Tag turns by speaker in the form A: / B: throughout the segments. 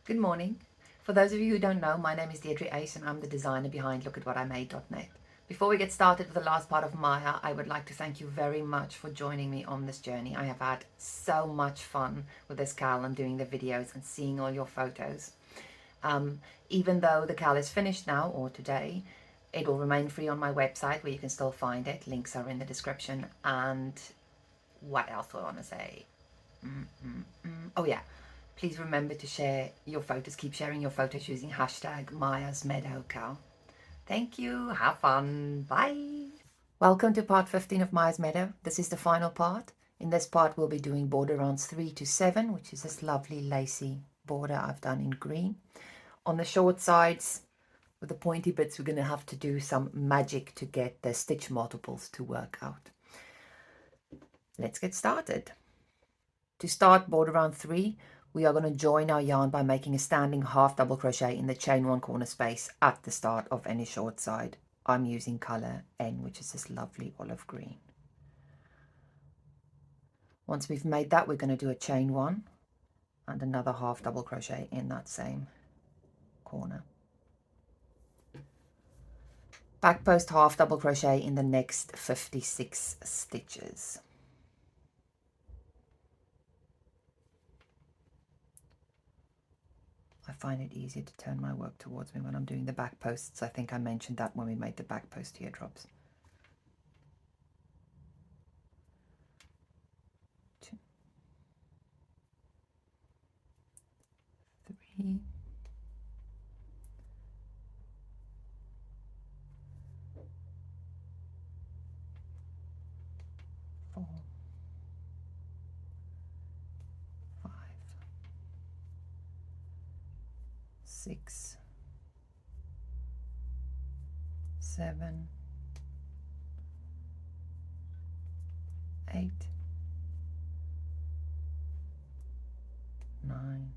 A: Good morning. For those of you who don't know, my name is Deirdre Ace and I'm the designer behind lookatwhatimade.net. Before we get started with the last part of Maya, I would like to thank you very much for joining me on this journey. I have had so much fun with this cowl and doing the videos and seeing all your photos. Even though the cowl is finished now, or today, it will remain free on my website where you can still find it. Links are in the description. And what else do I want to say? Oh yeah, please remember to share your photos. Keep sharing your photos using hashtag Maya's Meadow Cow. Thank you. Have fun. Bye. Welcome to part 15 of Maya's Meadow. This is the final part. In this part, we'll be doing border rounds 3 to 7, which is this lovely lacy border I've done in green. On the short sides, with the pointy bits, we're going to have to do some magic to get the stitch multiples to work out. Let's get started. To start border round 3, we are going to join our yarn by making a standing half double crochet in the chain 1 corner space at the start of any short side. I'm using color N, which is this lovely olive green. Once we've made that, we're going to do a chain 1 and another half double crochet in that same corner. Back post half double crochet in the next 56 stitches. I find it easier to turn my work towards me when I'm doing the back posts. I think I mentioned that when we made the back post teardrops. 2, 3, 4, 5, 6, 7, 8, 9,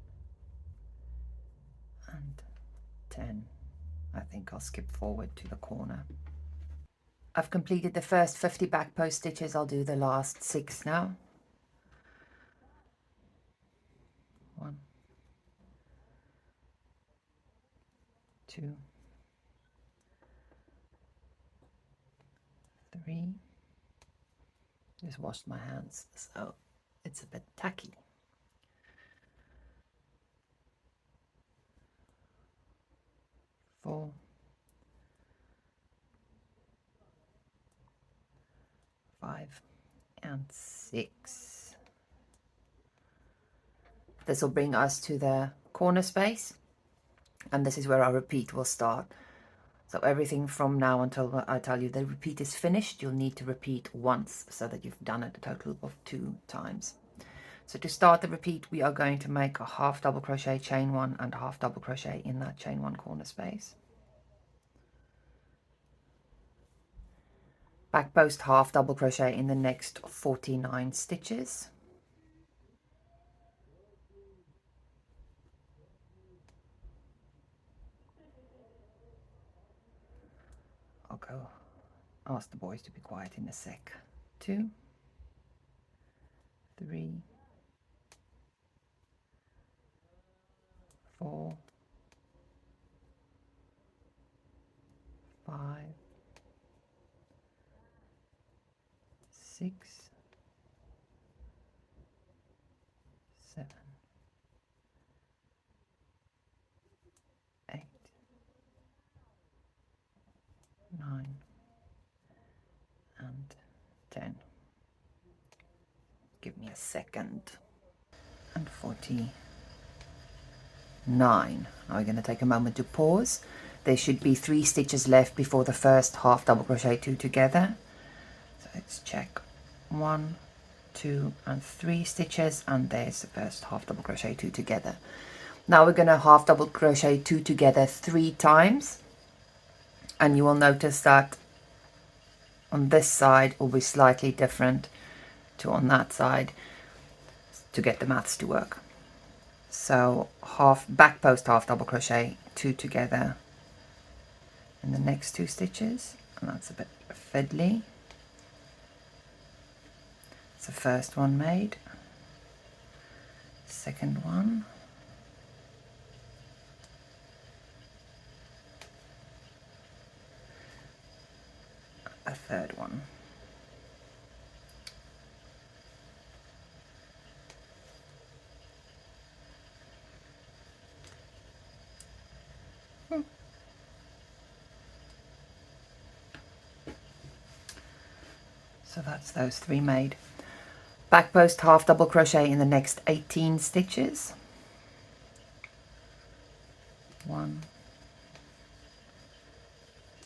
A: and 10. I think I'll skip forward to the corner. I've completed the first 50 back post stitches. I'll do the last 6 now. 1, 2, 3. Just washed my hands, so it's a bit tacky. 4, 5, and 6. This will bring us to the corner space, and this is where our repeat will start. So everything from now until I tell you the repeat is finished, you'll need to repeat once so that you've done it a total of 2 times. So to start the repeat, we are going to make a half double crochet, chain 1, and a half double crochet in that chain 1 corner space. Back post half double crochet in the next 49 stitches. I'll go ask the boys to be quiet in a sec. 2, 3, 4, 5, 6, 7, 8, 9, and 10. Give me a second. And 49. Now we're going to take a moment to pause. There should be 3 stitches left before the first half double crochet 2 together. So let's check. 1, 2, and 3 stitches, and there's the first half double crochet 2 together. Now we're going to half double crochet 2 together 3 times, and you will notice that on this side will be slightly different to on that side to get the maths to work. So back post half double crochet 2 together in the next 2 stitches, and that's a bit fiddly. It's the first one made, second one, So that's those 3 made. Back post half double crochet in the next 18 stitches. 1,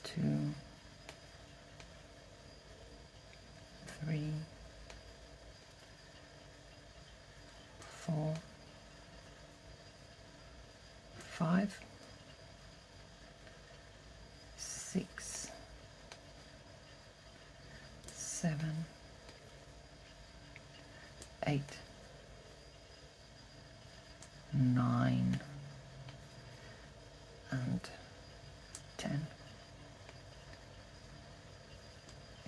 A: 2, 3, 4, 5, 6, 7, 8, 9, and 10,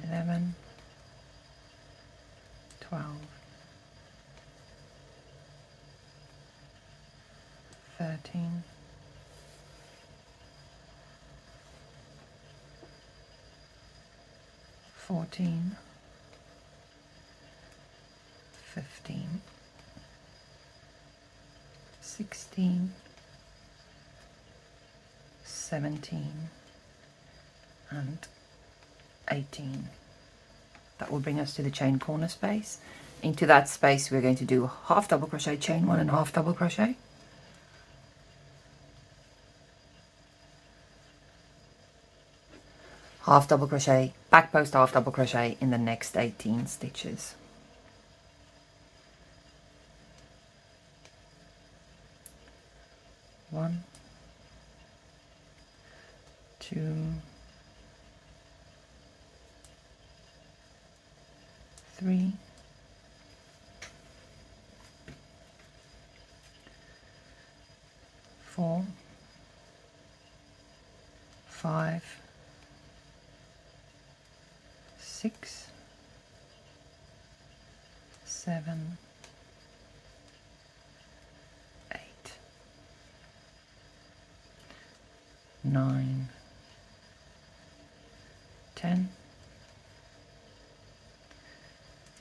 A: 11, 12, 13, 14, 15, 16, 17, and 18. That will bring us to the chain corner space. Into that space we're going to do half double crochet, chain 1 and half double crochet. Half double crochet, back post half double crochet in the next 18 stitches. One, 2, 3, 4, 5, 6, 7, 8, 9, 10,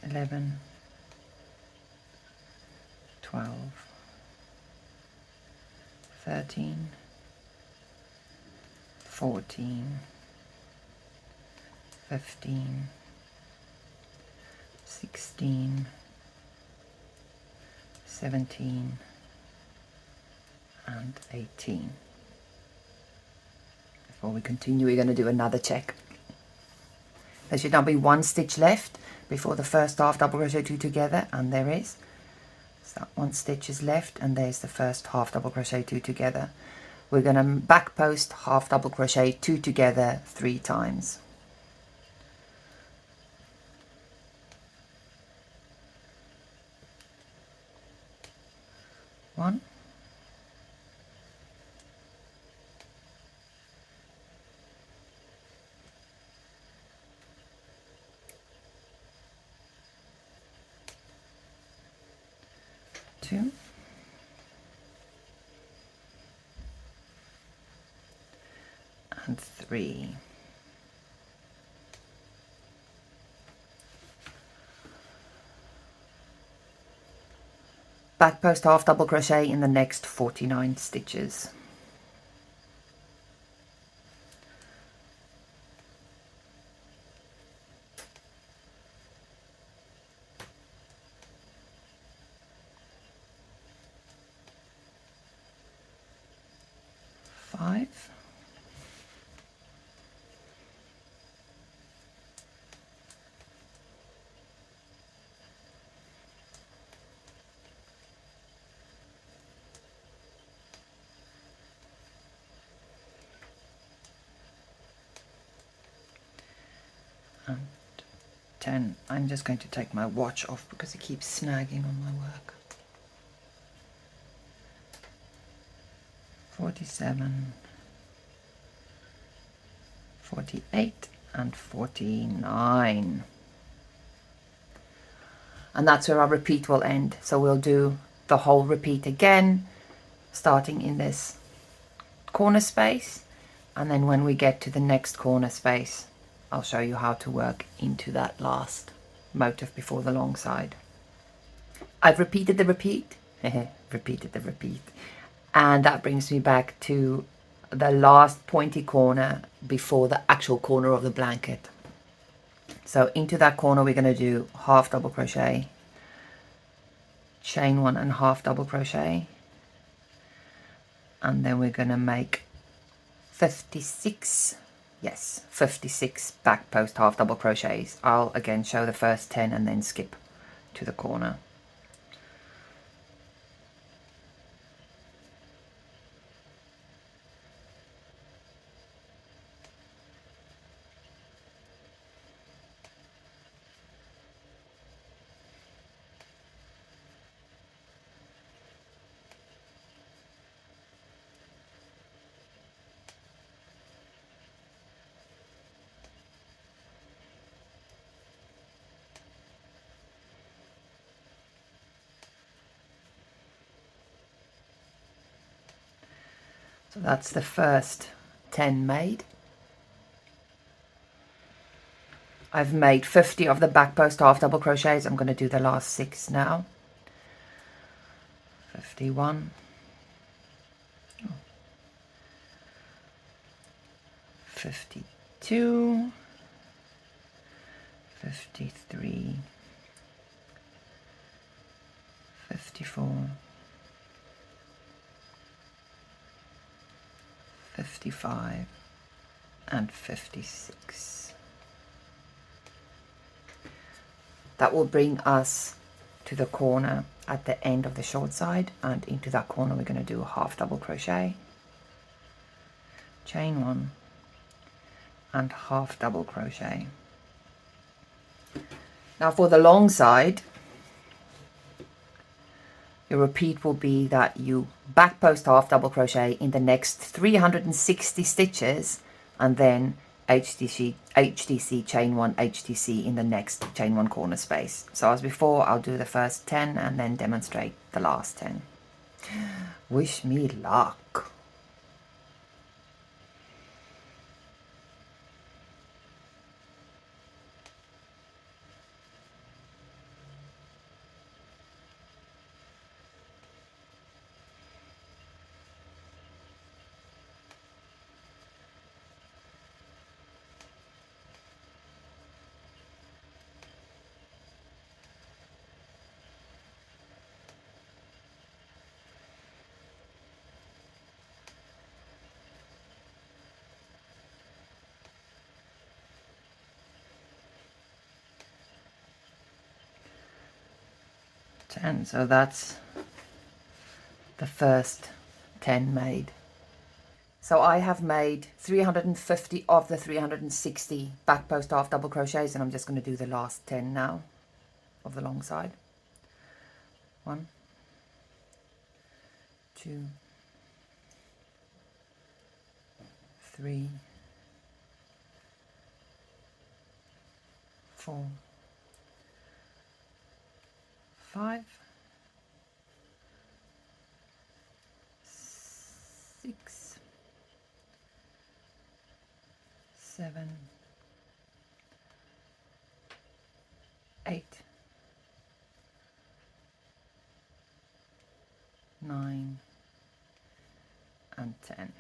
A: 11, 12, 13, 14, 15, 16, 17, and 18. Before we continue, we're going to do another check. There should now be 1 stitch left before the first half double crochet 2 together, and there is. So that 1 stitch is left, and there's the first half double crochet 2 together. We're going to back post half double crochet 2 together 3 times. 1, 2, and 3. Back post half double crochet in the next 49 stitches. Five, and 10. I'm just going to take my watch off because it keeps snagging on my work. 47, 48, and 49. And that's where our repeat will end. So we'll do the whole repeat again, starting in this corner space, and then when we get to the next corner space, I'll show you how to work into that last motif before the long side. I've repeated the repeat, repeated the repeat, and that brings me back to the last pointy corner before the actual corner of the blanket. So into that corner we're going to do half double crochet, chain 1 and half double crochet, and then we're going to make 56 back post half double crochets. I'll again show the first 10 and then skip to the corner. So that's the first 10 made. I've made 50 of the back post half double crochets. I'm going to do the last 6 now. 51, 52, 53, 54, 55 and 56. That will bring us to the corner at the end of the short side, and into that corner we're going to do a half double crochet, chain 1 and half double crochet. Now for the long side, your repeat will be that you back post half double crochet in the next 360 stitches, and then HDC chain 1 HDC in the next chain 1 corner space. So as before, I'll do the first 10 and then demonstrate the last 10. Wish me luck. So that's the first 10 made. So I have made 350 of the 360 back post half double crochets, and I'm just going to do the last 10 now of the long side. 1, 2, 3, 4, 5, 6, 7, 8, 9, and 10.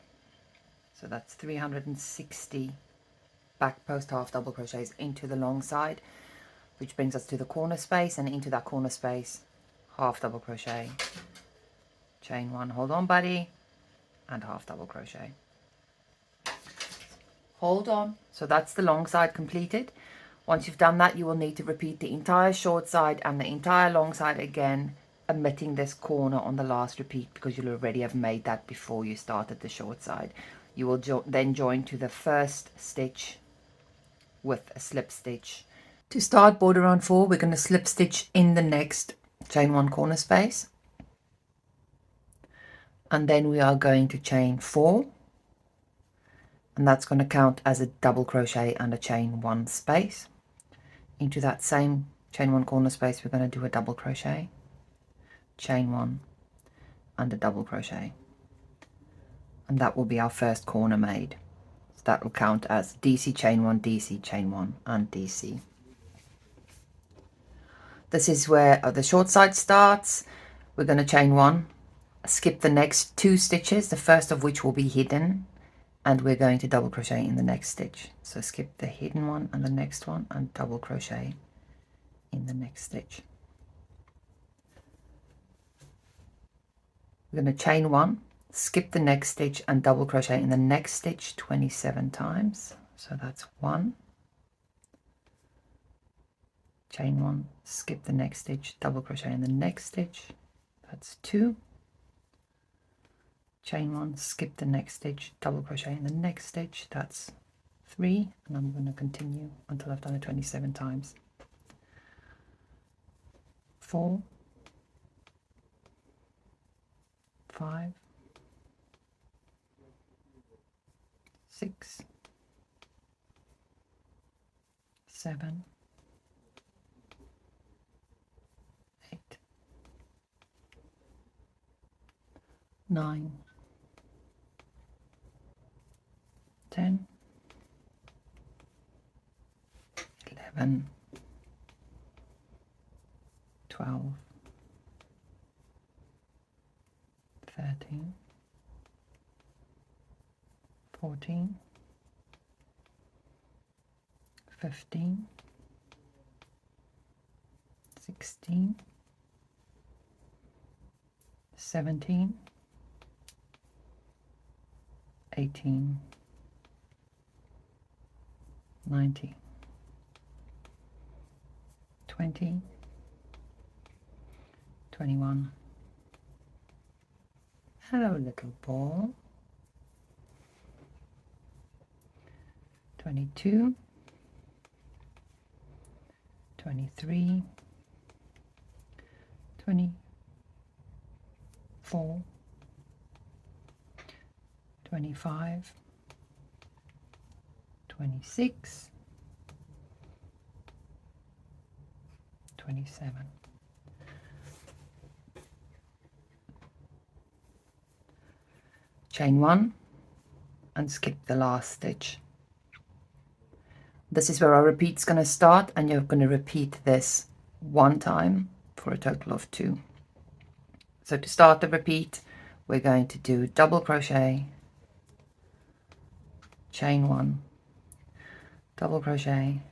A: So that's 360 back post half double crochets into the long side, which brings us to the corner space, and into that corner space half double crochet, chain 1, hold on buddy, and half double crochet, hold on. So that's the long side completed. Once you've done that, you will need to repeat the entire short side and the entire long side again, omitting this corner on the last repeat, because you'll already have made that before you started the short side. You will then join to the first stitch with a slip stitch. To start border round 4, we're going to slip stitch in the next chain 1 corner space, and then we are going to chain 4, and that's going to count as a double crochet and a chain 1 space. Into that same chain 1 corner space we're going to do a double crochet, chain 1 and a double crochet, and that will be our first corner made. So that will count as DC chain 1, DC chain 1 and DC. This is where the short side starts. We're going to chain 1, skip the next 2 stitches, the first of which will be hidden, and we're going to double crochet in the next stitch. So skip the hidden one and the next one and double crochet in the next stitch. We're going to chain one, skip the next stitch and double crochet in the next stitch 27 times. So that's 1, chain one, skip the next stitch, double crochet in the next stitch, that's 2, chain one, skip the next stitch, double crochet in the next stitch, that's 3, and I'm going to continue until I've done it 27 times. 4, 5, 6, 7, 8, 9, 10, 11, 12, 13, 14, 15, 16, 17, 18, 19, 20, 21. Hello, little ball. 22, 23, 24, 25, 26, 27. Chain one and skip the last stitch. This is where our repeat's going to start, and you're going to repeat this 1 time for a total of 2. So to start the repeat, we're going to do double crochet, chain 1, double crochet,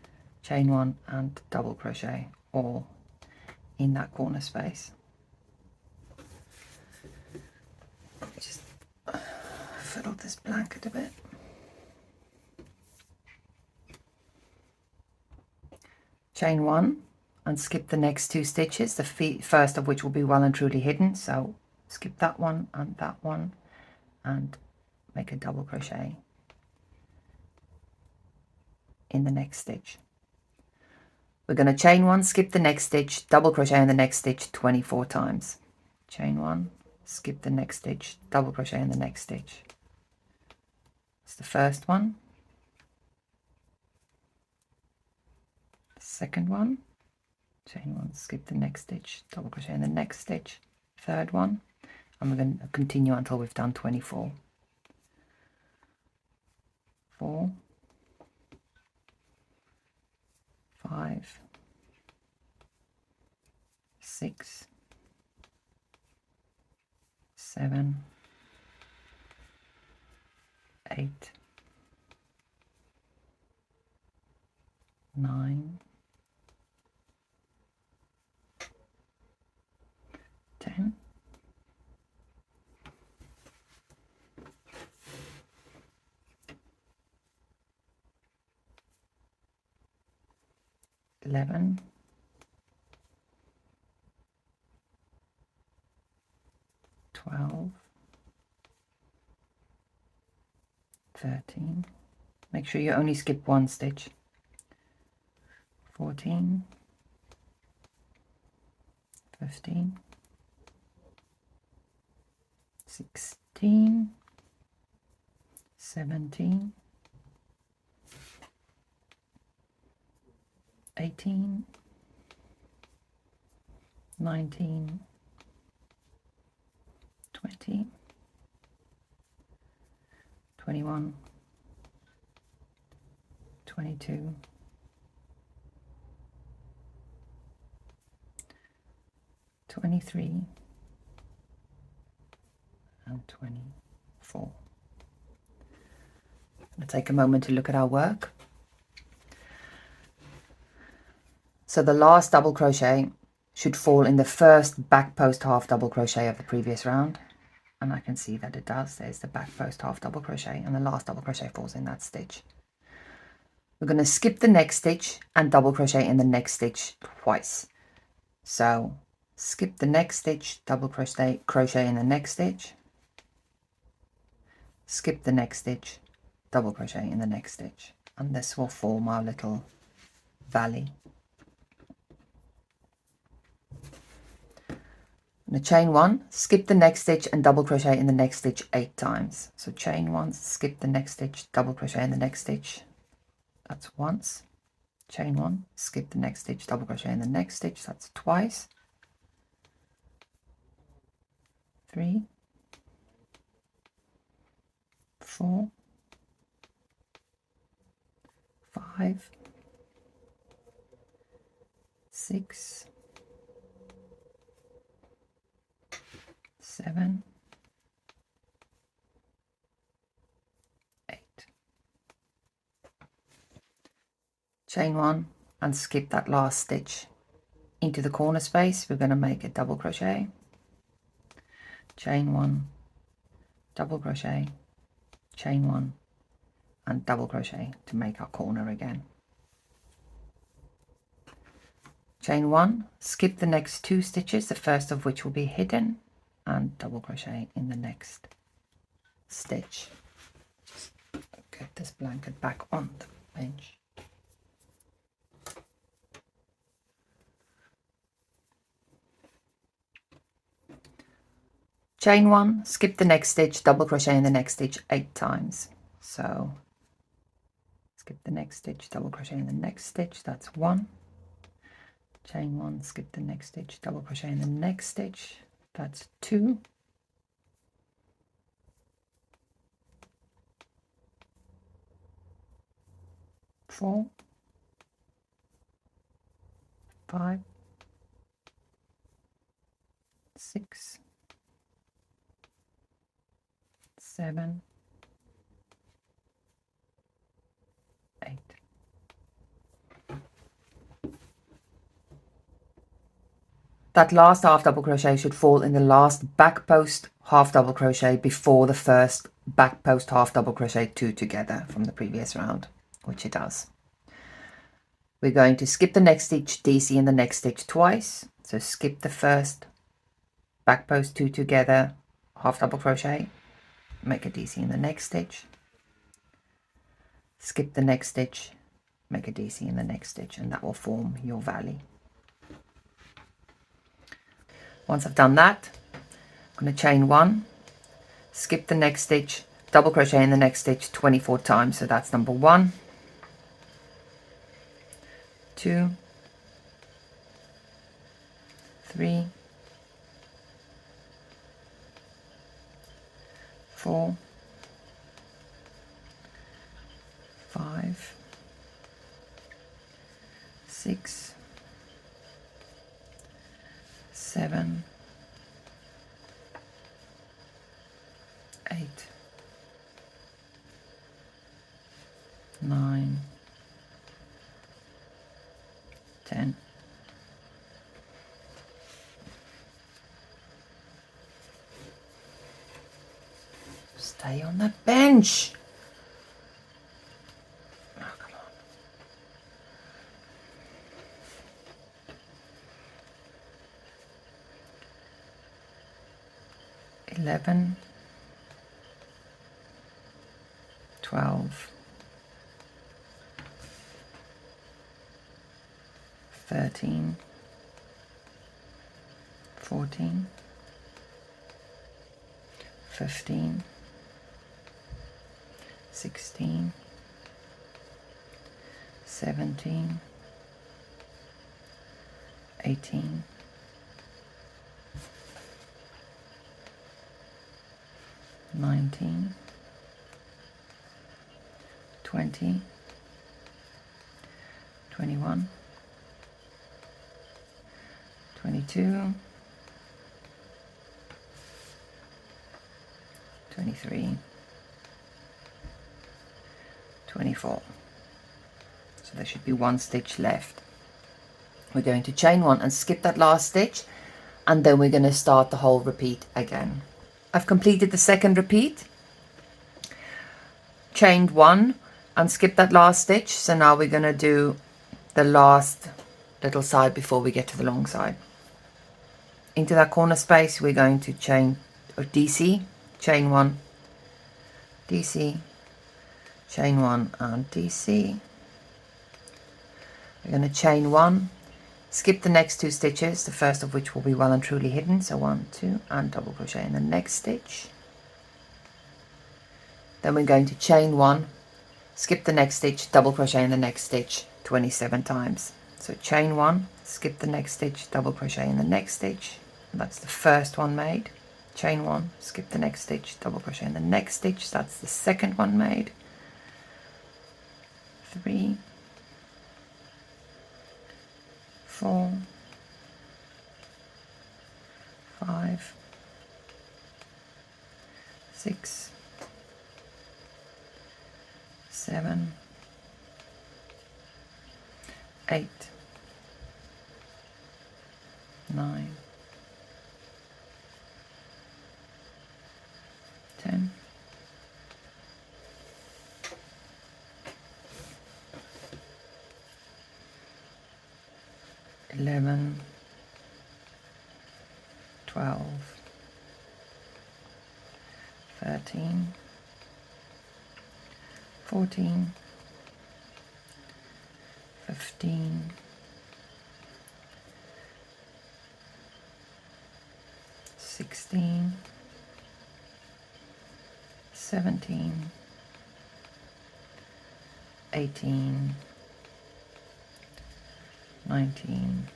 A: chain 1 and double crochet, all in that corner space. Just fiddle this blanket a bit. Chain 1 and skip the next 2 stitches, the first of which will be well and truly hidden, so skip that one and make a double crochet in the next stitch. We're going to chain 1, skip the next stitch, double crochet in the next stitch 24 times. Chain 1, skip the next stitch, double crochet in the next stitch. It's the first one, second one, chain 1, skip the next stitch, double crochet in the next stitch, third one, and we're going to continue until we've done 24. 4, 5, 6, 7, 8, 9, 10, 11, 12, 13, make sure you only skip 1 stitch, 14, 15, 16, 17, 18, 19, 20, 21, 22, 23, and 24. Let's take a moment to look at our work. So the last double crochet should fall in the first back post half double crochet of the previous round. And I can see that it does. There's the back post half double crochet, and the last double crochet falls in that stitch. We're going to skip the next stitch and double crochet in the next stitch twice. So skip the next stitch, double crochet in the next stitch, skip the next stitch, double crochet in the next stitch, and this will form our little valley. I'm going to chain 1, skip the next stitch and double crochet in the next stitch 8 times. So chain 1, skip the next stitch, double crochet in the next stitch. That's once. Chain 1, skip the next stitch, double crochet in the next stitch. That's twice. 3, 4, 5, 6, 7, 8. Chain 1 and skip that last stitch. Into the corner space, we're going to make a double crochet, chain 1, double crochet, chain 1, and double crochet to make our corner again. Chain 1, skip the next 2 stitches, the first of which will be hidden, and double crochet in the next stitch. Just get this blanket back on the bench. Chain 1, skip the next stitch, double crochet in the next stitch 8 times. So skip the next stitch, double crochet in the next stitch, that's 1. Chain 1, skip the next stitch, double crochet in the next stitch, that's 2. Four, 5, 6, 7, 8. That last half double crochet should fall in the last back post half double crochet before the first back post half double crochet 2 together from the previous round, which it does. We're going to skip the next stitch, DC in the next stitch twice. So skip the first back post 2 together, half double crochet, make a DC in the next stitch, skip the next stitch, make a DC in the next stitch, and that will form your valley. Once I've done that, I'm going to chain 1, skip the next stitch, double crochet in the next stitch 24 times. So that's number 1, 2, 3, 4, 5, 6, 7, 8, 9, 10. Stay on the bench. Oh, come on. 11, 12, 13, 14, 15, 16, 17, 18, 19, 20, 21, 22, 23, 24. So there should be 1 stitch left. We're going to chain 1 and skip that last stitch, and then we're going to start the whole repeat again. I've completed the second repeat, chained 1 and skipped that last stitch. So now we're going to do the last little side before we get to the long side. Into that corner space we're going to chain or DC, chain 1, DC, chain 1 and DC. We're going to chain 1, skip the next 2 stitches, the first of which will be well and truly hidden, so 1, 2, and double crochet in the next stitch. Then we're going to chain 1, skip the next stitch, double crochet in the next stitch 27 times. So chain 1, skip the next stitch, double crochet in the next stitch. That's the first one made. Chain 1, skip the next stitch, double crochet in the next stitch. That's the second one made. 3, 4, 5, 6, 7, 8, 9, 10, 11, 12, 13, 14, 15, 16, 17, 18, 19,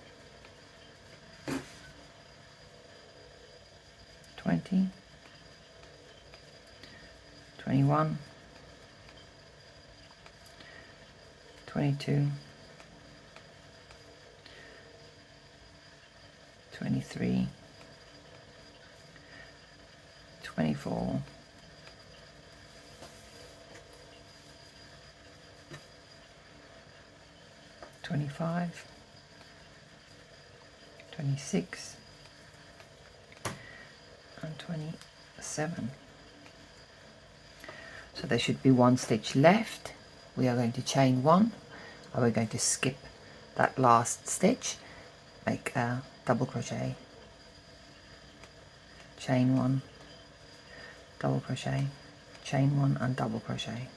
A: 20, 21, 22, 23, 24, 25, 26, and 27. So there should be 1 stitch left. We are going to chain 1, and we're going to skip that last stitch, make a double crochet, chain 1, double crochet, chain 1 and double crochet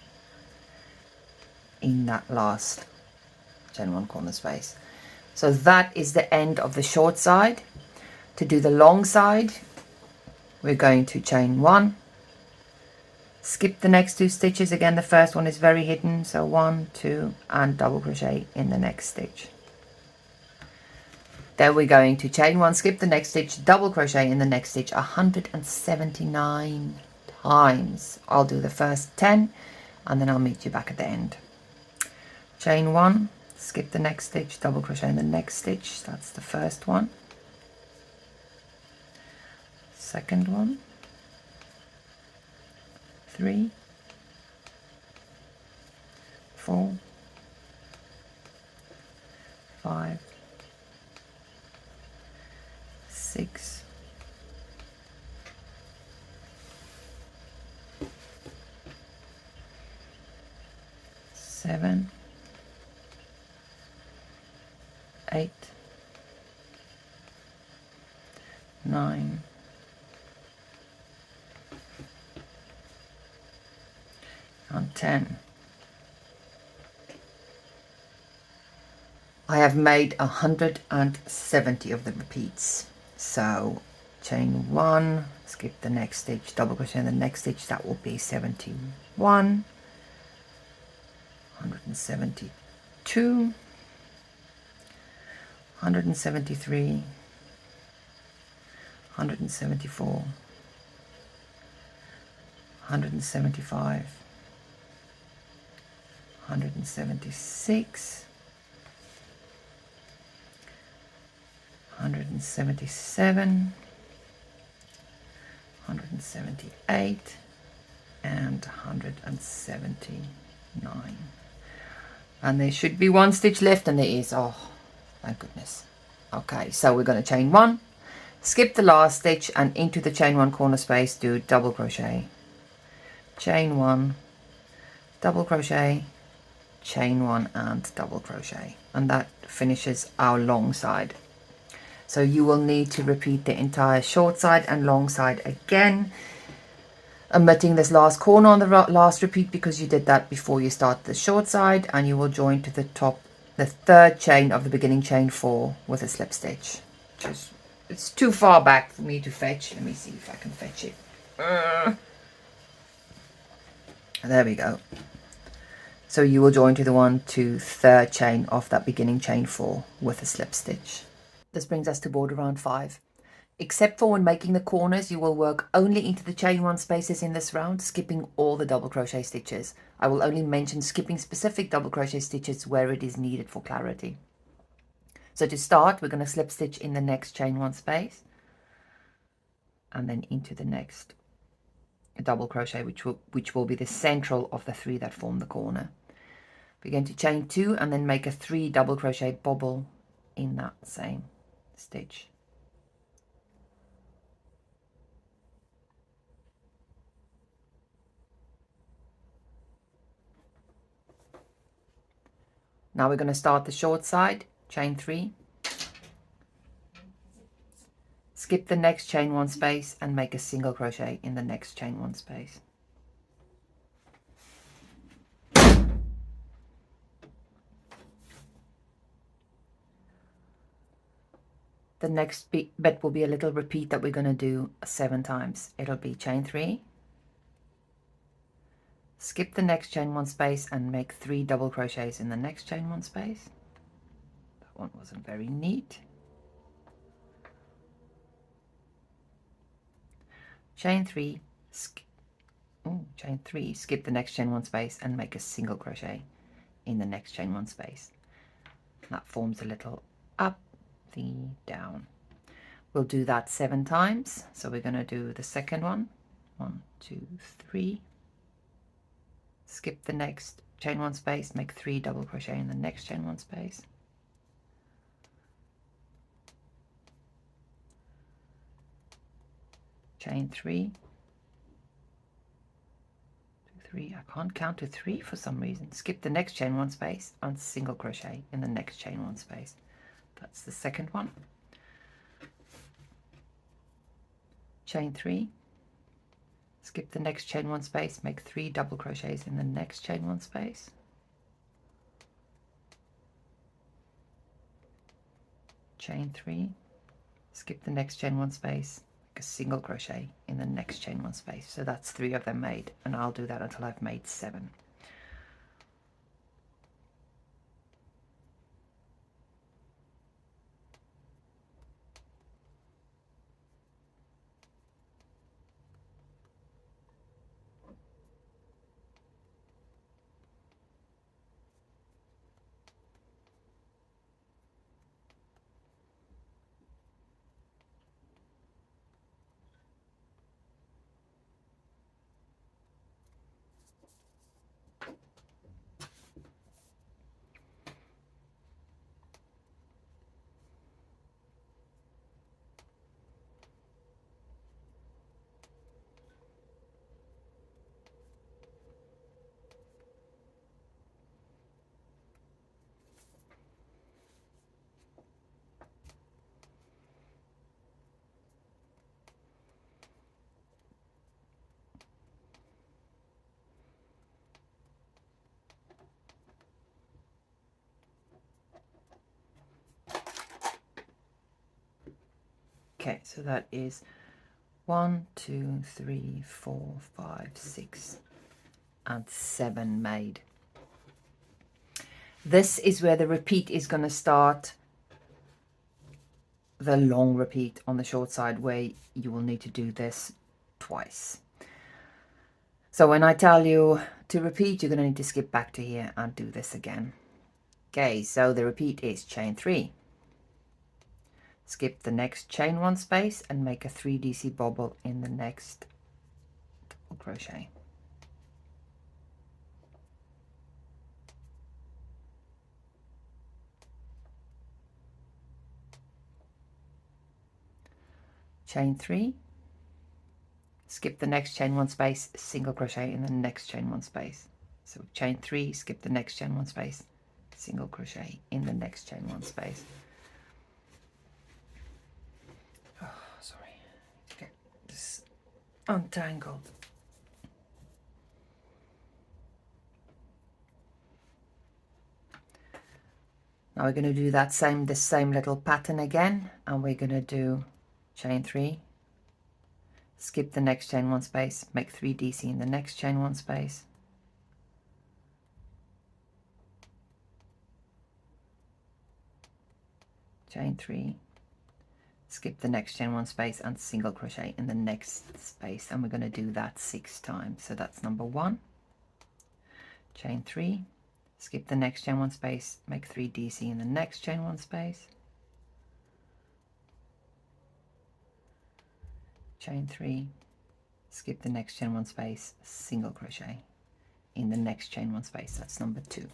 A: in that last chain 1 corner space. So that is the end of the short side. To do the long side, we're going to chain 1, skip the next 2 stitches. Again, the first one is very hidden, so 1, 2, and double crochet in the next stitch. Then we're going to chain 1, skip the next stitch, double crochet in the next stitch 179 times. I'll do the first 10 and then I'll meet you back at the end. Chain 1, skip the next stitch, double crochet in the next stitch. That's the first one. Second one. 3, 4, 5, 6, 7, 8, 9, 10. I have made 170 of the repeats. So chain 1, skip the next stitch, double crochet in the next stitch. That will be 71, 172, 173, 174, 175, 176, 177, 178, and 179. 9, and there should be 1 stitch left, and there is. Oh, thank goodness. Okay, so we're going to chain 1, skip the last stitch, and into the chain 1 corner space do double crochet, chain 1, double crochet, chain 1 and double crochet, and that finishes our long side. So you will need to repeat the entire short side and long side again, omitting this last corner on the last repeat because you did that before you start the short side, and you will join to the top, the 3rd chain of the beginning chain 4 with a slip stitch. Just, it's too far back for me to fetch. Let me see if I can fetch it. There we go. So you will join to the 1, 2, 3rd chain of that beginning chain 4 with a slip stitch. This brings us to border round 5. Except for when making the corners, you will work only into the chain 1 spaces in this round, skipping all the double crochet stitches. I will only mention skipping specific double crochet stitches where it is needed for clarity. So to start, we're going to slip stitch in the next chain 1 space, and then into the next double crochet, which will be the central of the 3 that form the corner. We're going to chain 2 and then make a 3 double crochet bobble in that same stitch. Now we're going to start the short side, chain 3, skip the next chain 1 space and make a single crochet in the next chain 1 space. The next bit will be a little repeat that we're going to do 7 times. It'll be chain 3, skip the next chain 1 space and make 3 double crochets in the next chain 1 space. That one wasn't very neat. Chain 3, chain 3, skip the next chain 1 space and make a single crochet in the next chain 1 space. That forms a little up, the down. We'll do that 7 times. So we're going to do the second one. 1, 2, 3. Skip the next chain 1 space, make 3 double crochet in the next chain 1 space. Chain 3. 2, 3. I can't count to 3 for some reason. Skip the next chain 1 space and single crochet in the next chain 1 space. That's the second one. Chain 3, skip the next chain 1 space, make 3 double crochets in the next chain 1 space. Chain 3, skip the next chain 1 space, make a single crochet in the next chain 1 space. So that's 3 of them made, and I'll do that until I've made 7. Okay, so that is 1, 2, 3, 4, 5, 6, and 7 made. This is where the repeat is going to start, the long repeat on the short side, where you will need to do this twice. So when I tell you to repeat, you're going to need to skip back to here and do this again. Okay, so the repeat is chain 3. Skip the next chain 1 space and make a 3 DC bobble in the next double crochet. chain 3, skip the next chain 1 space, single crochet in the next chain 1 space. So chain 3, skip the next chain 1 space, single crochet in the next chain 1 space. Oh, sorry, get this untangled. Now we're going to do that the same little pattern again, and we're going to do chain 3, skip the next chain 1 space, make 3 DC in the next chain 1 space, chain 3, skip the next chain 1 space and single crochet in the next space, and we're going to do that 6 times. So that's number 1, chain 3, skip the next chain 1 space, make 3 DC in the next chain 1 space, chain 3, skip the next chain 1 space, single crochet in the next chain 1 space. That's number 2.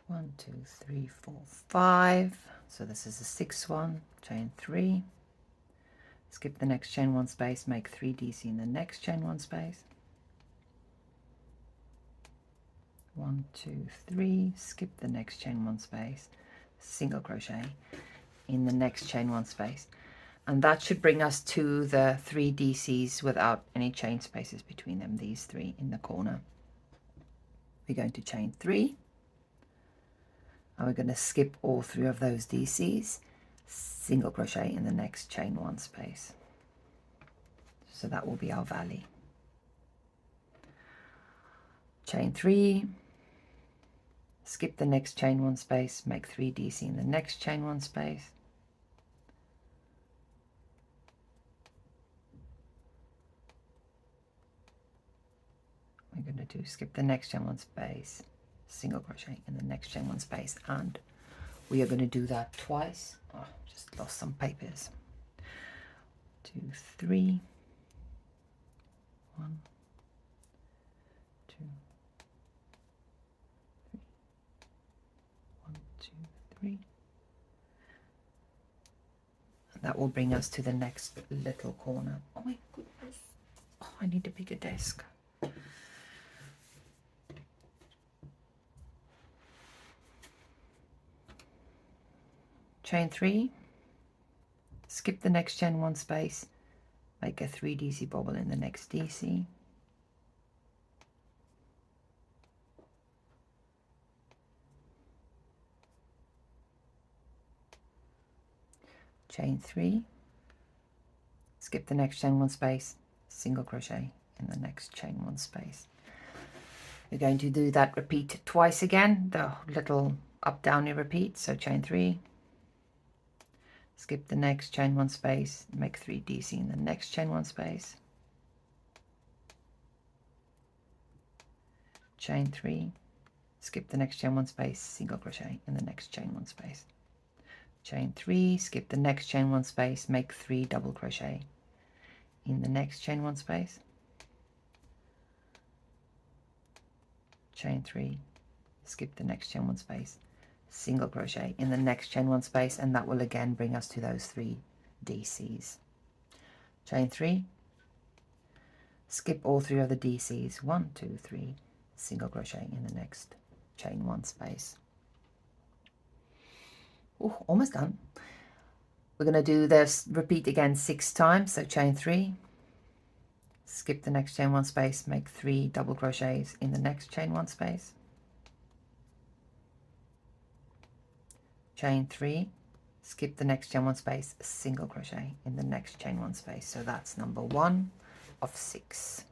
A: One, 2, 3, 4, 5. So this is the 6th one, chain 3, skip the next chain 1 space, make 3 DC in the next chain 1 space, 1, 2, 3, skip the next chain 1 space, single crochet in the next chain 1 space, and that should bring us to the 3 DCs without any chain spaces between them, these 3 in the corner. We're going to chain 3, and we're going to skip all 3 of those DCs, single crochet in the next chain 1 space. So that will be our valley. Chain 3, skip the next chain 1 space, make 3 DC in the next chain 1 space, we're going to do skip the next chain 1 space, single crochet in the next chain 1 space, and we are going to do that twice. Oh, just lost some papers. 2, 3, 1, 2, 3, 1, 2, 3, and that will bring us to the next little corner. Oh my goodness, oh, I need a bigger desk. Chain 3, skip the next chain 1 space, make a 3 DC bobble in the next DC, chain 3, skip the next chain 1 space, single crochet in the next chain 1 space. We're going to do that repeat twice again, the little up downy repeat. So chain 3, skip the next chain 1 space, make 3 DC in the next chain 1 space, chain 3, skip the next chain 1 space, single crochet in the next chain 1 space, chain 3, skip the next chain 1 space, make 3 double crochet in the next chain 1 space, chain 3, skip the next chain 1 space, single crochet in the next chain 1 space, and that will again bring us to those 3 DCs. Chain 3, skip all 3 of the DCs, 1, 2, 3, single crochet in the next chain 1 space. Oh, almost done. We're going to do this repeat again 6 times. So chain 3, skip the next chain 1 space, make 3 double crochets in the next chain 1 space, chain 3, skip the next chain 1 space, single crochet in the next chain 1 space. So that's number 1 of 6.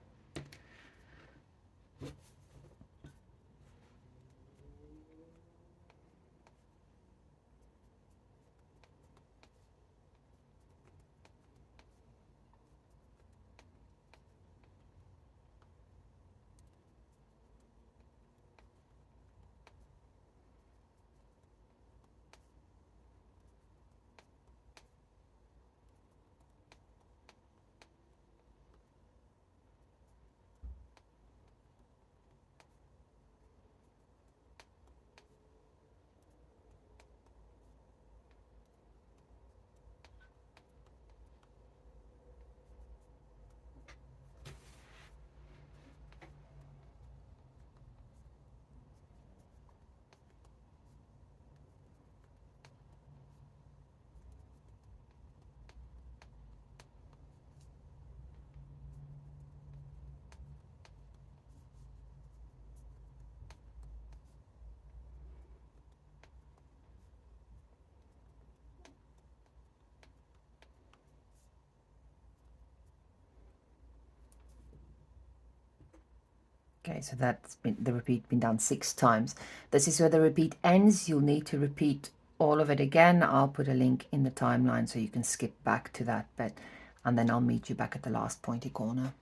A: Okay, so that's been the repeat been done 6 times. This is where the repeat ends. You'll need to repeat all of it again. I'll put a link in the timeline so you can skip back to that bit, and then I'll meet you back at the last pointy corner.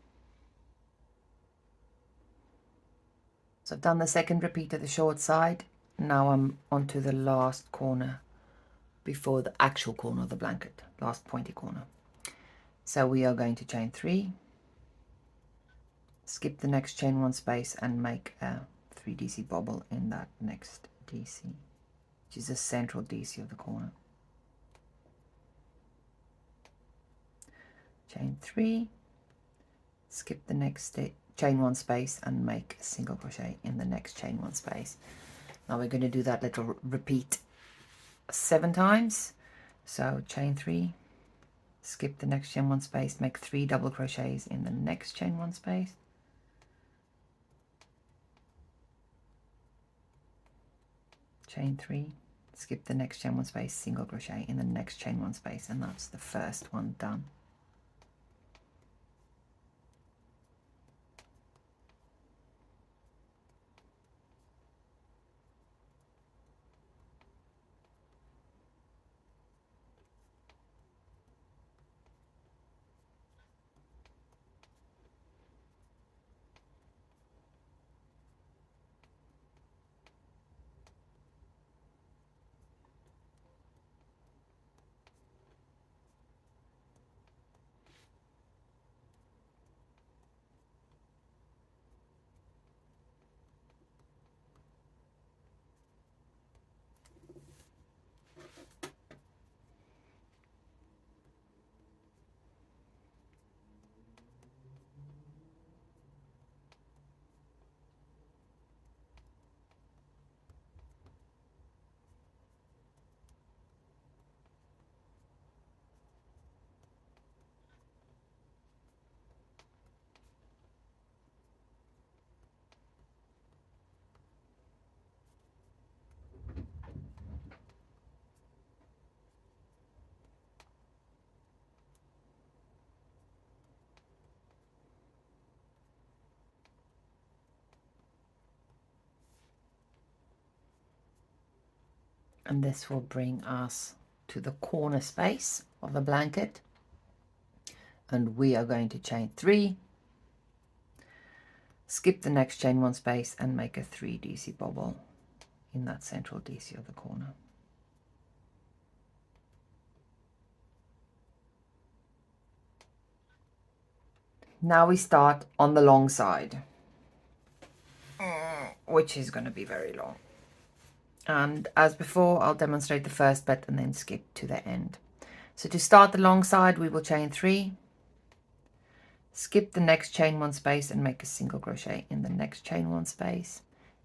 A: So I've done the second repeat of the short side. Now I'm onto the last corner before the actual corner of the blanket, last pointy corner. So we are going to chain 3, skip the next chain 1 space and make a 3 DC bobble in that next DC, which is the central DC of the corner. Chain 3, skip the next chain 1 space and make a single crochet in the next chain 1 space. Now we're going to do that little repeat 7 times. So chain 3, skip the next chain 1 space, make 3 double crochets in the next chain 1 space, chain 3, skip the next chain 1 space, single crochet in the next chain 1 space, and that's the first one done. And this will bring us to the corner space of the blanket, and we are going to chain 3, skip the next chain 1 space and make a 3 DC bobble in that central DC of the corner. Now we start on the long side, which is going to be very long. And as before, I'll demonstrate the first bit and then skip to the end. So to start the long side, we will chain 3, skip the next chain 1 space and make a single crochet in the next chain 1 space.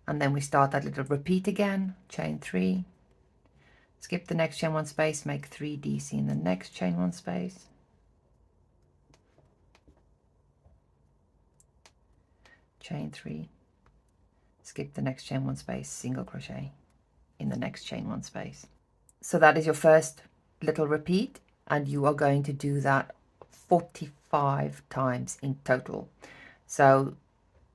A: And then we start that little repeat again, chain 3, skip the next chain 1 space, make 3 DC in the next chain 1 space. Chain 3, skip the next chain 1 space, single crochet in the next chain 1 space. So that is your first little repeat, and you are going to do that 45 times in total. So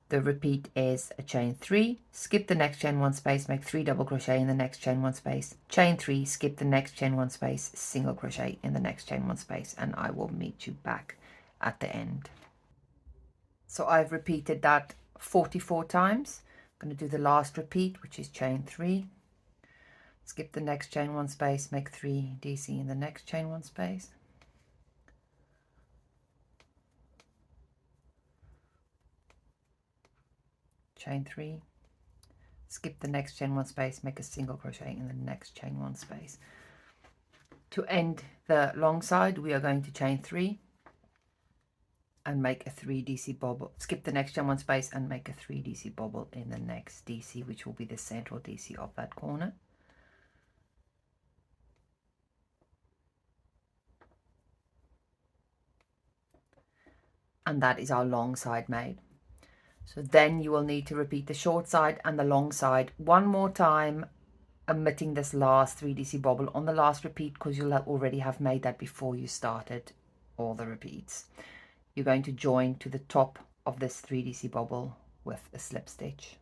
A: the repeat is a chain 3, skip the next chain 1 space, make 3 double crochet in the next chain 1 space, chain 3, skip the next chain 1 space, single crochet in the next chain 1 space, and I will meet you back at the end. So I've repeated that 44 times. I'm going to do the last repeat, which is chain 3, skip the next chain 1 space, make 3 DC in the next chain 1 space, chain 3, skip the next chain 1 space, make a single crochet in the next chain 1 space. To end the long side, we are going to chain 3 and make a 3 DC bobble, skip the next chain 1 space and make a 3 DC bobble in the next DC, which will be the central DC of that corner. And that is our long side made. So then you will need to repeat the short side and the long side one more time, omitting this last 3 DC bobble on the last repeat, because you'll already have made that before you started all the repeats. You're going to join to the top of this 3 DC bobble with a slip stitch.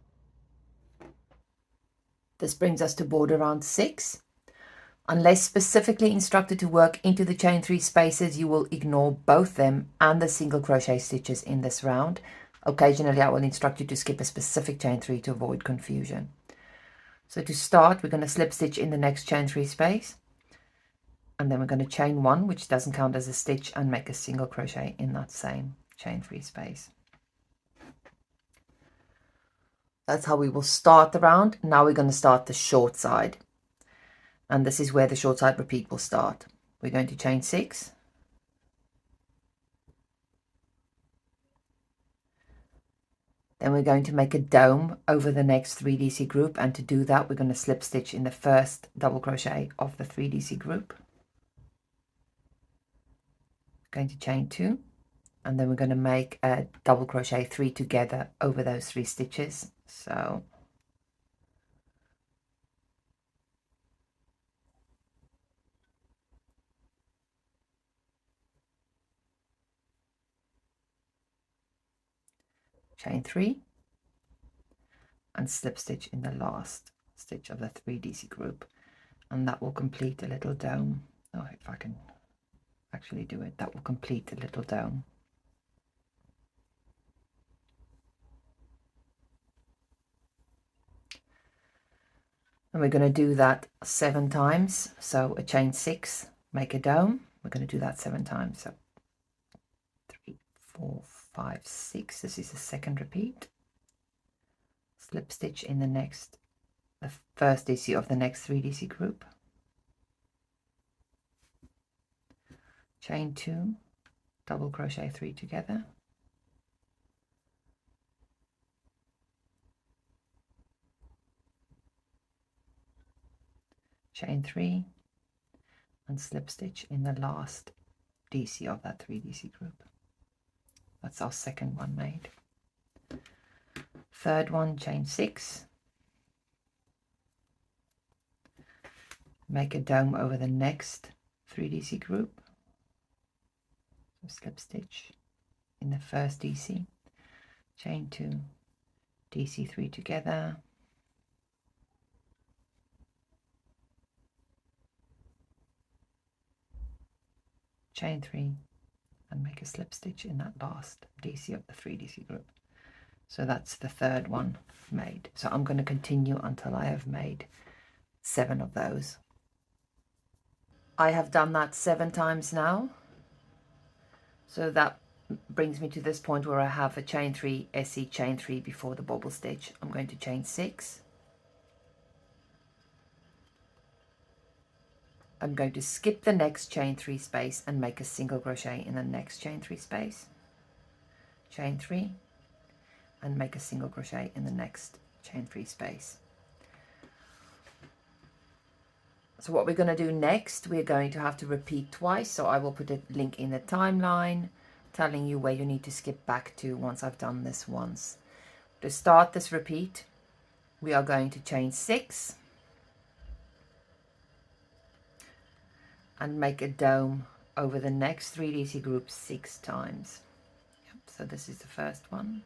A: This brings us to border round 6. Unless specifically instructed to work into the chain 3 spaces, you will ignore both them and the single crochet stitches in this round. Occasionally I will instruct you to skip a specific chain 3 to avoid confusion. So to start, we're going to slip stitch in the next chain 3 space, and then we're going to chain 1, which doesn't count as a stitch, and make a single crochet in that same chain 3 space. That's how we will start the round. Now we're going to start the short side, and this is where the short side repeat will start. We're going to chain 6, then we're going to make a dome over the next 3 DC group, and to do that we're going to slip stitch in the first double crochet of the 3 DC group, going to chain 2, and then we're going to make a double crochet 3 together over those 3 stitches. So chain 3 and slip stitch in the last stitch of the 3 DC group, and that will complete a little dome. Oh, if I can actually do it, that will complete a little dome. And we're going to do that 7 times. So a chain 6, make a dome. We're going to do that 7 times. So 3, 4, 5, 6. This is the second repeat. Slip stitch in the first DC of the next 3 DC group. Chain 2, double crochet 3 together. Chain 3 and slip stitch in the last DC of that 3 DC group. That's our second one made. Third one, chain 6, make a dome over the next 3 DC group, so slip stitch in the first DC, chain 2, DC 3 together, chain 3 and make a slip stitch in that last DC of the 3 DC group. So that's the third one made. So I'm going to continue until I have made 7 of those. I have done that 7 times now. So that brings me to this point where I have a chain 3, SE chain 3 before the bobble stitch. I'm going to chain 6. I'm going to skip the next chain 3 space and make a single crochet in the next chain 3 space. Chain 3 and make a single crochet in the next chain 3 space. So what we're going to do next, we're going to have to repeat twice. So I will put a link in the timeline telling you where you need to skip back to once I've done this once. To start this repeat, we are going to chain 6 and make a dome over the next 3DC group 6 times. Yep, so this is the first one.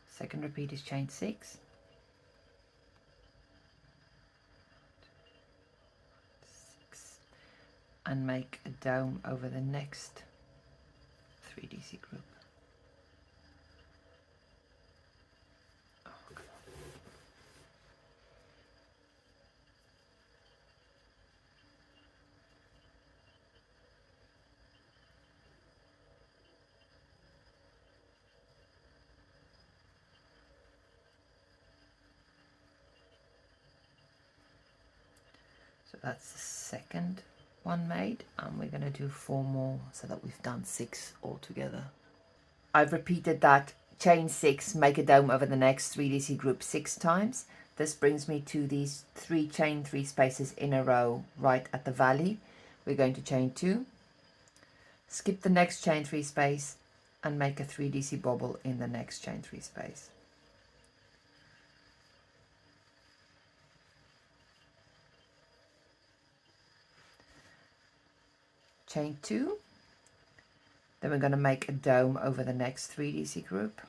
A: Second repeat is chain 6. And make a dome over the next 3DC group. So that's the second one made, and we're going to do 4 more so that we've done 6 altogether. I've repeated that chain 6, make a dome over the next 3DC group 6 times. This brings me to these 3 chain 3 spaces in a row right at the valley. We're going to chain 2, skip the next chain 3 space and make a 3DC bobble in the next chain 3 space. Chain 2, then we're going to make a dome over the next 3DC group.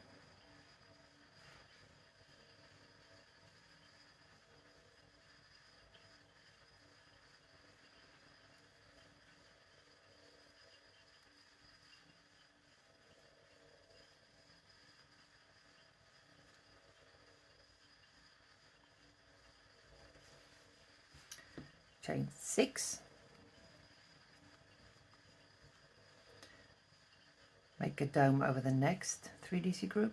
A: Chain 6, make a dome over the next 3DC group.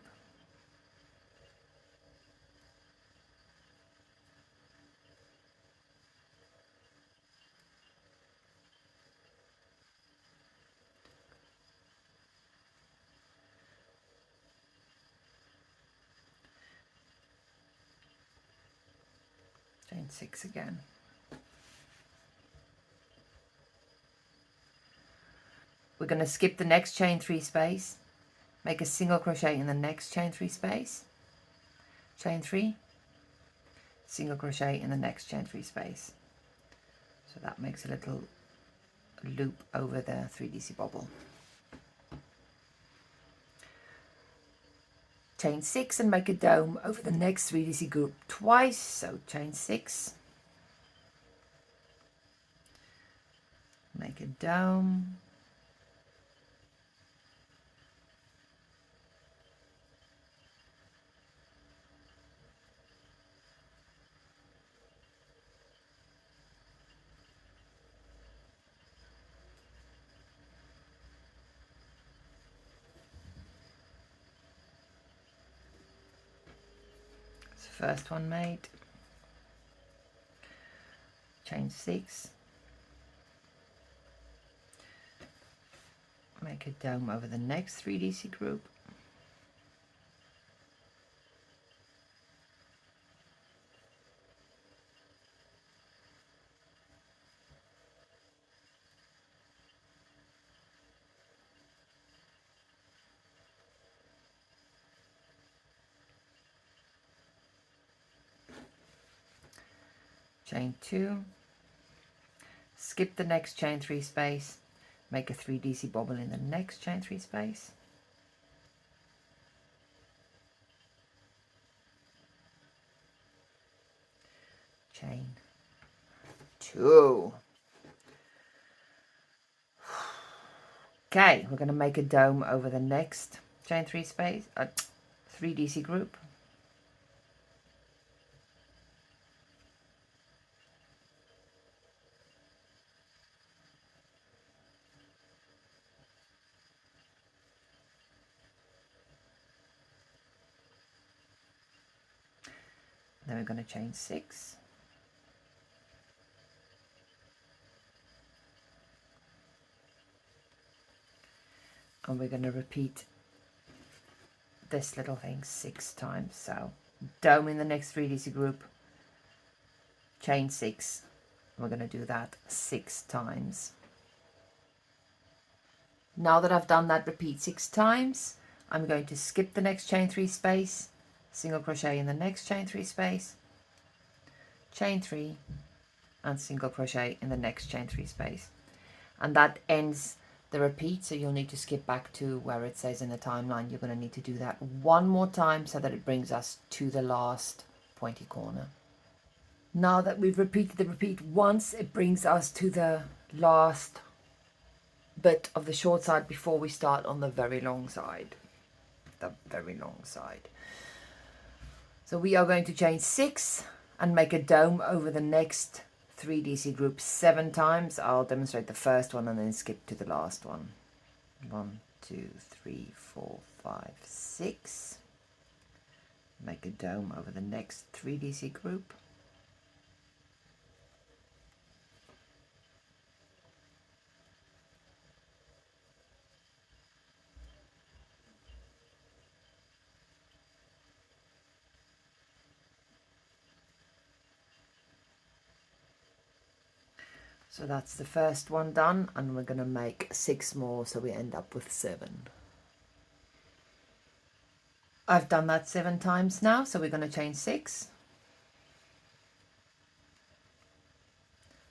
A: Chain 6 again. We're going to skip the next chain 3 space, make a single crochet in the next chain 3 space, chain 3, single crochet in the next chain 3 space. So that makes a little loop over the 3DC bobble. Chain 6 and make a dome over the next 3DC group twice, so chain 6, make a dome, first one made, chain 6, make a dome over the next 3DC group, chain 2, skip the next chain 3 space, make a 3DC bobble in the next chain 3 space, chain 2. Okay, we're going to make a dome over the next chain 3 space, 3DC group. Then we're going to chain 6. And we're going to repeat this little thing 6 times. So dome in the next 3DC group, chain 6. We're going to do that 6 times. Now that I've done that repeat 6 times, I'm going to skip the next chain 3 space, single crochet in the next chain 3 space, chain 3, and single crochet in the next chain 3 space. And that ends the repeat, so you'll need to skip back to where it says in the timeline. You're going to need to do that one more time so that it brings us to the last pointy corner. Now that we've repeated the repeat once, it brings us to the last bit of the short side before we start on the very long side. The very long side. So we are going to chain 6 and make a dome over the next 3 DC groups 7 times. I'll demonstrate the first one and then skip to the last one. 1, 2, 3, 4, 5, 6. Make a dome over the next 3 DC group. So that's the first one done, and we're going to make 6 more, so we end up with 7. I've done that 7 times now, so we're going to chain 6.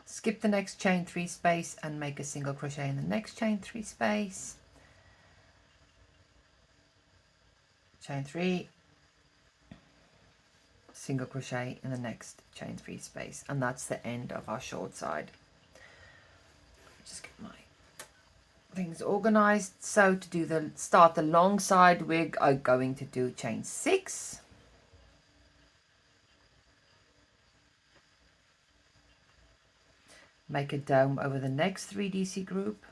A: Skip the next chain 3 space and make a single crochet in the next chain 3 space. Chain 3, single crochet in the next chain 3 space, and that's the end of our short side. Just get my things organized. So to do the start the long side, we are going to do chain 6, make a dome over the next 3 DC group,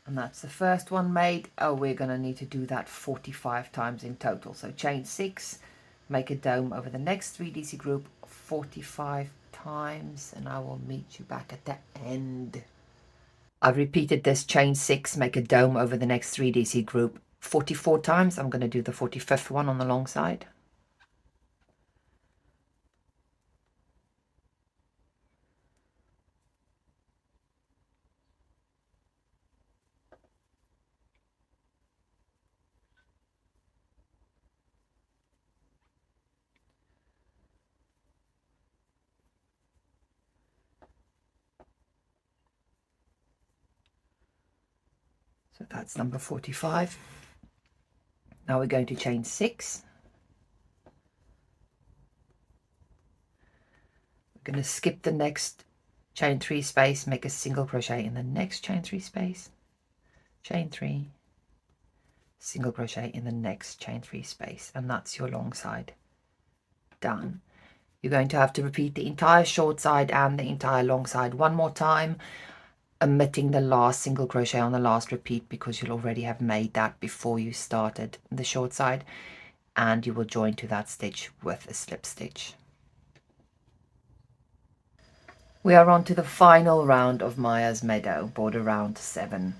A: and that's the first one made. Oh, we're going to need to do that 45 times in total. So chain 6, make a dome over the next 3 DC group 45 times, and I will meet you back at the end. I've repeated this chain 6, make a dome over the next 3 DC group 44 times. I'm going to do the 45th one on the long side. So that's number 45. Now we're going to chain 6. We're going to skip the next chain 3 space, make a single crochet in the next chain 3 space, chain 3, single crochet in the next chain 3 space, and that's your long side done. You're going to have to repeat the entire short side and the entire long side one more time, omitting the last single crochet on the last repeat because you'll already have made that before you started the short side, and you will join to that stitch with a slip stitch. We are on to the final round of Maya's Meadow, border round 7.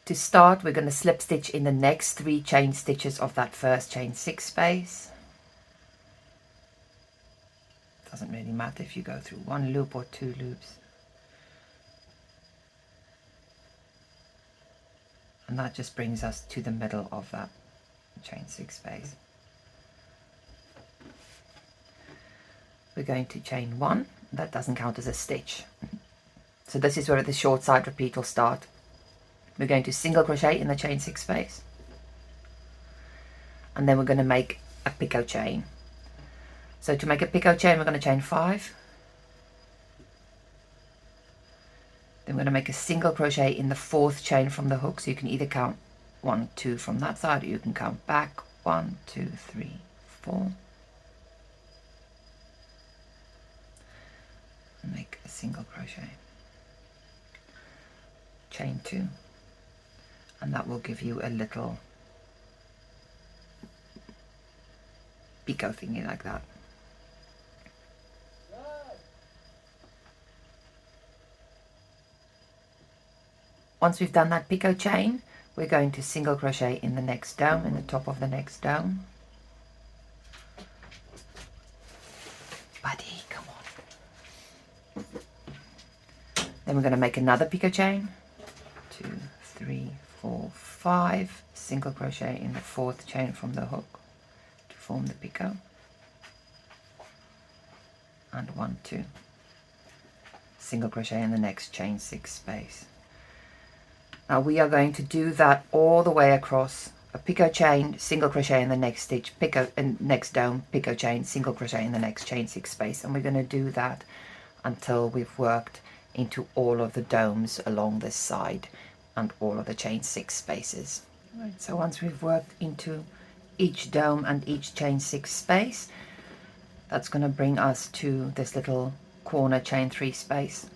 A: To start, we're going to slip stitch in the next 3 chain stitches of that first chain 6 space. Doesn't really matter if you go through 1 loop or 2 loops. And that just brings us to the middle of that chain 6 space. We're going to chain 1. That doesn't count as a stitch. So this is where the short side repeat will start. We're going to single crochet in the chain 6 space, and then we're going to make a picot chain. So to make a picot chain, we're going to chain 5. Then we're going to make a single crochet in the 4th chain from the hook. So you can either count 1, 2 from that side, or you can count back 1, 2, 3, 4. And make a single crochet, chain 2, and that will give you a little picot thingy like that. Once we've done that picot chain, we're going to single crochet in the next dome, in the top of the next dome. Buddy, come on. Then we're going to make another picot chain. 2, 3, 4, 5. Single crochet in the fourth chain from the hook to form the picot. And 1, 2. Single crochet in the next chain 6 space. Now we are going to do that all the way across. A picot chain, single crochet in the next stitch, picot and next dome, picot chain, single crochet in the next chain 6 space, and we're going to do that until we've worked into all of the domes along this side and all of the chain 6 spaces. Right, so once we've worked into each dome and each chain 6 space, that's going to bring us to this little corner chain 3 space.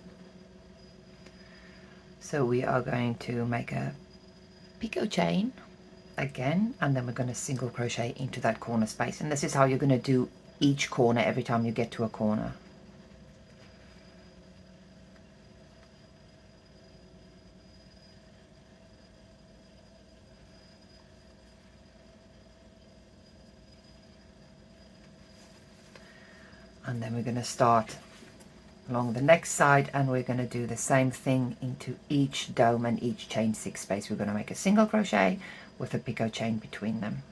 A: So we are going to make a picot chain again, and then we're going to single crochet into that corner space, and this is how you're going to do each corner every time you get to a corner. And then we're going to start along the next side, and we're going to do the same thing into each dome and each chain 6 space. We're going to make a single crochet with a picot chain between them.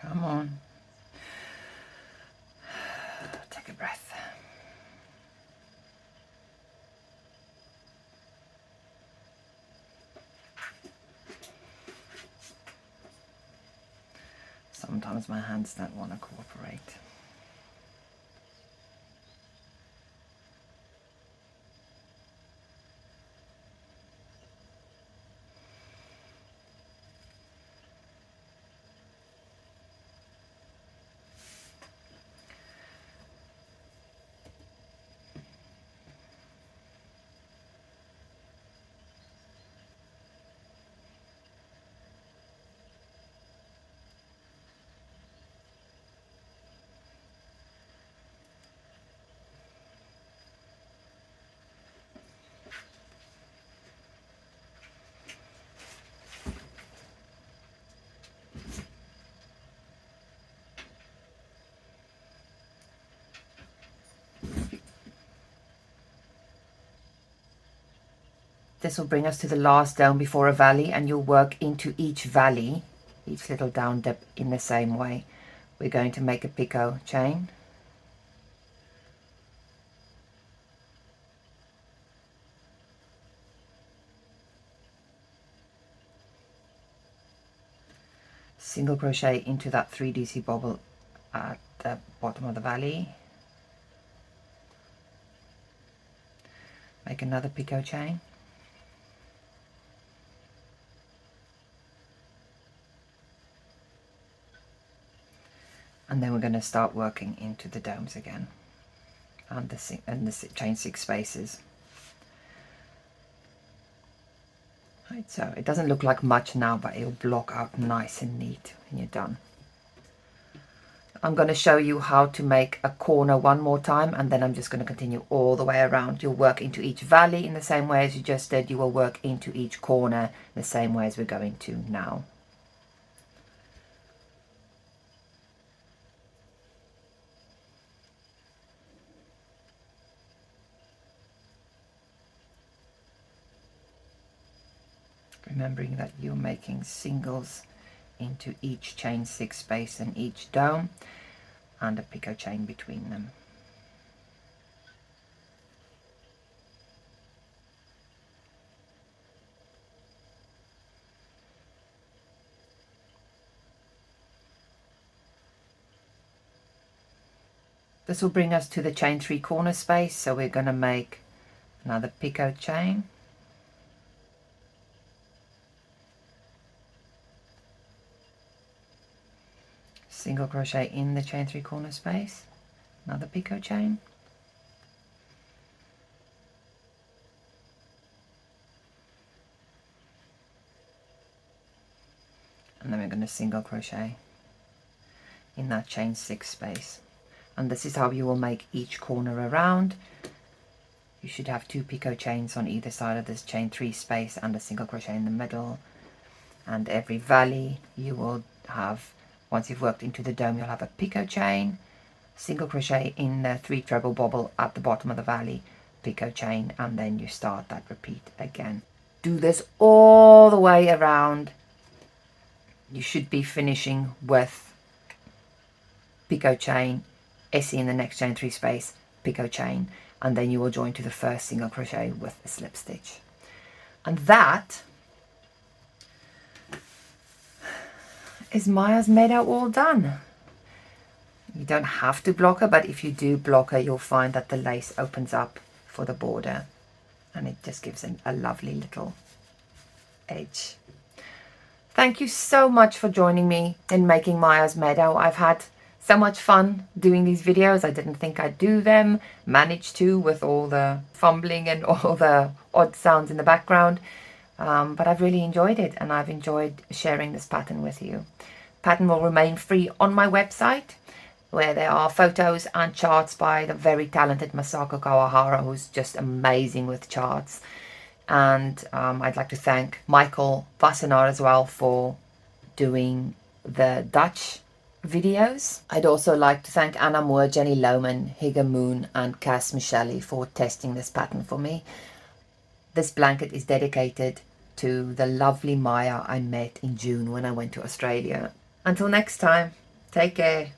A: Come on. Take a breath. Sometimes my hands don't want to cooperate. This will bring us to the last dome before a valley, and you'll work into each valley, each little down dip in the same way. We're going to make a picot chain. Single crochet into that 3DC bobble at the bottom of the valley. Make another picot chain. And then we're going to start working into the domes again and the chain 6 spaces. Right, so it doesn't look like much now, but it'll block out nice and neat when you're done. I'm going to show you how to make a corner one more time, and then I'm just going to continue all the way around. You'll work into each valley in the same way as you just did. You will work into each corner the same way as we're going to now. Remembering that you're making singles into each chain 6 space and each dome, and a picot chain between them. This will bring us to the chain 3 corner space, so we're going to make another picot chain. Single crochet in the chain 3 corner space, another picot chain, and then we're going to single crochet in that chain 6 space. And this is how you will make each corner around. You should have 2 picot chains on either side of this chain 3 space and a single crochet in the middle. And every valley you will have, once you've worked into the dome, you'll have a picot chain, single crochet in the 3 treble bobble at the bottom of the valley, picot chain, and then you start that repeat again. Do this all the way around. You should be finishing with picot chain, SE in the next chain 3 space, picot chain, and then you will join to the first single crochet with a slip stitch. And that is Maya's Meadow all done. You don't have to block her, but if you do block her, you'll find that the lace opens up for the border, and it just gives a lovely little edge. Thank you so much for joining me in making Maya's Meadow. I've had so much fun doing these videos. I didn't think I'd do them, managed to with all the fumbling and all the odd sounds in the background. But I've really enjoyed it, and I've enjoyed sharing this pattern with you. Pattern will remain free on my website, where there are photos and charts by the very talented Masako Kawahara, who's just amazing with charts. And I'd like to thank Michael Wassenaar as well for doing the Dutch videos. I'd also like to thank Anna Moore, Jenny Lohman, Higa Moon, and Cass Michelli for testing this pattern for me. This blanket is dedicated to the lovely Maya I met in June when I went to Australia. Until next time, take care.